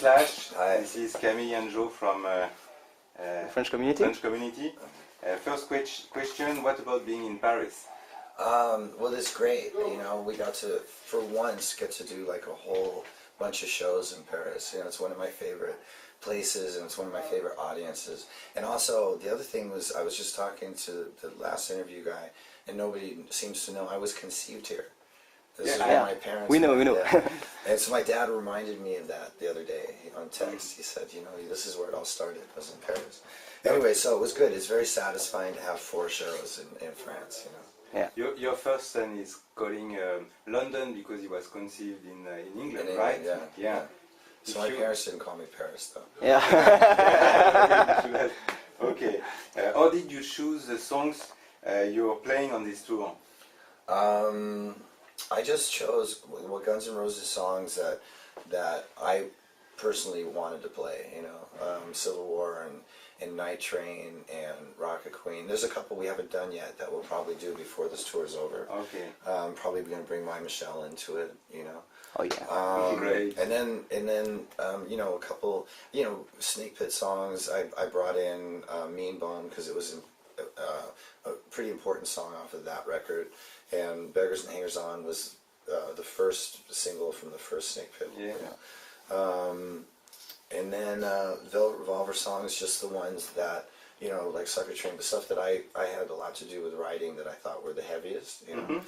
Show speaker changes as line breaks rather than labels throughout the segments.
Slash.
Hi.
This is Camille and Joe from
French community.
First question, what about being in Paris?
Well, it's great. You know, we got to, for once, get to do like a whole bunch of shows in Paris. You know, it's one of my favorite places and it's one of my favorite audiences. And also, the other thing was, I was just talking to the last interview guy, and nobody seems to know I was conceived here. This is where my parents.
We know.
Yeah. And so my dad reminded me of that the other day on text. He said, you know, this is where it all started. I was in Paris. Anyway, so it was good. It's very satisfying to have 4 shows in France, you know.
Yeah.
Your first son is calling London because he was conceived in England,
In
right?
England,
Yeah.
So my parents didn't call me Paris, though.
Yeah.
Okay. How did you choose the songs you were playing on this tour?
I just chose Guns N' Roses songs that I personally wanted to play. You know, Civil War and Night Train and Rocket Queen. There's a couple we haven't done yet that we'll probably do before this tour's over.
Okay.
Probably going to bring My Michelle into it. You know.
Oh yeah.
Great.
And then you know, a couple, you know, Snake Pit songs. I brought in Mean Bone because it was a pretty important song off of that record, and Beggars and Hangers On was the first single from the first Snake Pit.
Yeah.
You know? And then Velvet Revolver songs, just the ones that, you know, like Sucker Train, the stuff that I had a lot to do with writing that I thought were the heaviest, you know.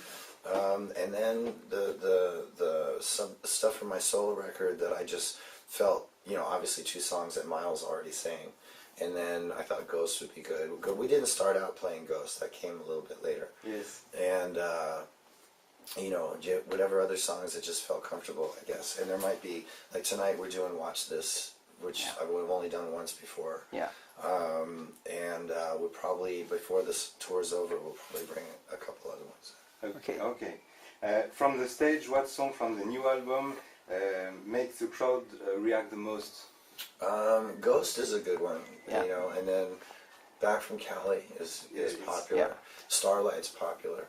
Mm-hmm.
And then the stuff from my solo record that I just felt, you know, obviously 2 songs that Miles already sang. And then I thought Ghost would be good. We didn't start out playing Ghost. That came a little bit later.
Yes.
And, you know, whatever other songs that just felt comfortable, I guess. And there might be, like tonight we're doing Watch This, which I've only done once before.
Yeah.
And we'll probably, before this tour's over, we'll probably bring a couple other ones.
Okay. From the stage, what song from the new album makes the crowd react the most?
Ghost is a good one,
Yeah.
you know, and then Back from Cali is popular.
Yeah.
Starlight's popular.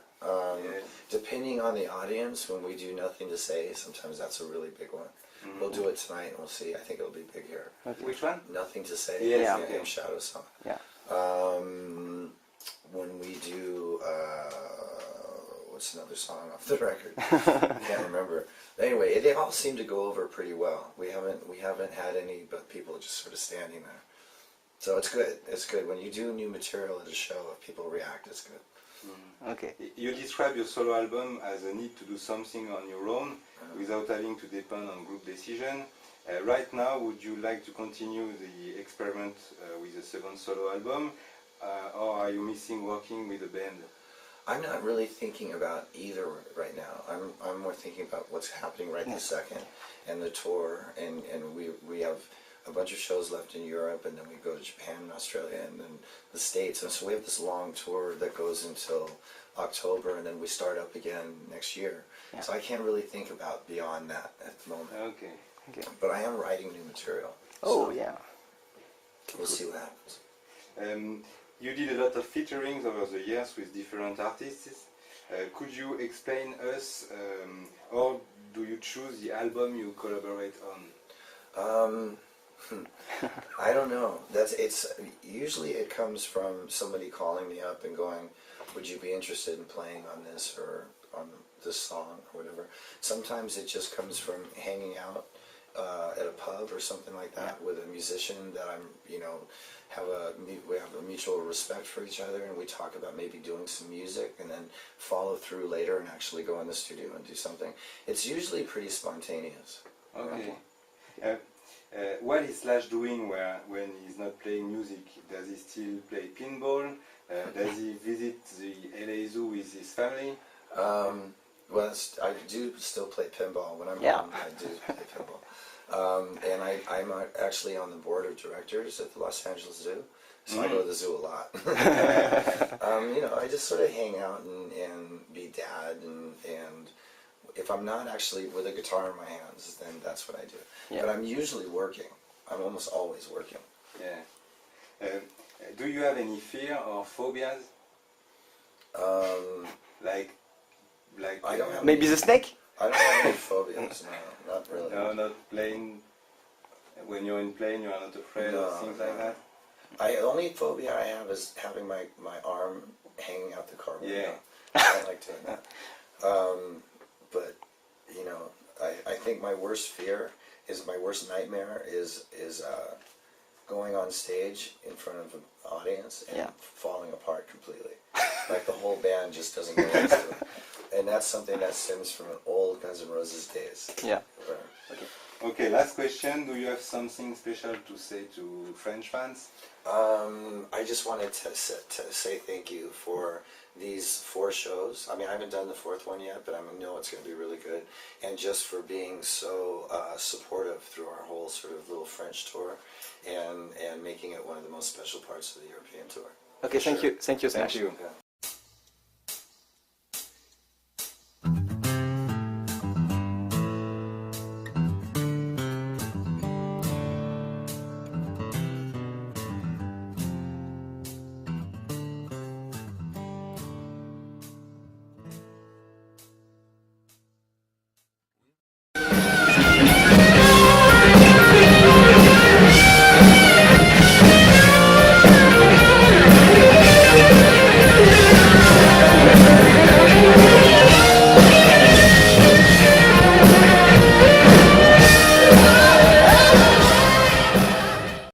Depending on the audience, when we do Nothing to Say, sometimes that's a really big one.
Mm-hmm.
We'll do it tonight and we'll see. I think it'll be big here.
Okay.
Which one?
Nothing to Say.
Yeah.
The Game Shadow song.
Yeah.
When we do, what's another song off the record? Can't remember. Anyway, they all seem to go over pretty well. We haven't had any but people just sort of standing there. So it's good. It's good when you do new material at a show. If people react, it's good.
Okay.
You describe your solo album as a need to do something on your own without having to depend on group decision. Right now, would you like to continue the experiment with a second solo album, or are you missing working with a band?
I'm not really thinking about either right now. I'm more thinking about what's happening right this second, and the tour, and we have a bunch of shows left in Europe, and then we go to Japan and Australia and then the States, and so we have this long tour that goes until October, and then we start up again next year.
Yeah.
So I can't really think about beyond that at the moment.
Okay.
But I am writing new material.
Oh
so
yeah.
We'll see what happens.
You did a lot of featurings over the years with different artists. Could you explain us, or do you choose the album you collaborate on?
I don't know. Usually it comes from somebody calling me up and going, "Would you be interested in playing on this or on this song or whatever?" Sometimes it just comes from hanging out at a pub or something like that with a musician that we have a mutual respect for each other, and we talk about maybe doing some music and then follow through later and actually go in the studio and do something. It's usually pretty spontaneous.
Okay. What is Slash doing when he's not playing music? Does he still play pinball? Does he visit the LA Zoo with his family?
Well, I do still play pinball. When I'm home, I do play pinball. And I'm actually on the board of directors at the Los Angeles Zoo, so I go to the zoo a lot. You know, I just sort of hang out and be dad, and if I'm not actually with a guitar in my hands, then that's what I do.
Yeah.
But I'm usually working. I'm almost always working.
Yeah. Do you have any fear or phobias? Like
I don't have
maybe
any,
the snake?
I don't have any phobias. No, not really.
No, not playing When you're in plane, you are not afraid
No,
of things like
no.
that?
The only phobia I have is having my arm hanging out the car window.
Yeah.
I don't like doing that. But, you know, I think my worst fear is, my worst nightmare is going on stage in front of an audience and
Yeah.
falling apart completely. Like the whole band just doesn't know what to do. And that's something that stems from an old Guns N' Roses days.
Yeah.
Where-
Okay, last question. Do you have something special to say to French fans?
I just wanted to say thank you for these 4 shows. I mean, I haven't done the 4th one yet, but I know it's going to be really good. And just for being so supportive through our whole sort of little French tour, and making it one of the most special parts of the European tour.
Okay,
For
thank
sure.
you. Thank you so
Thank
much.
you.
Yeah.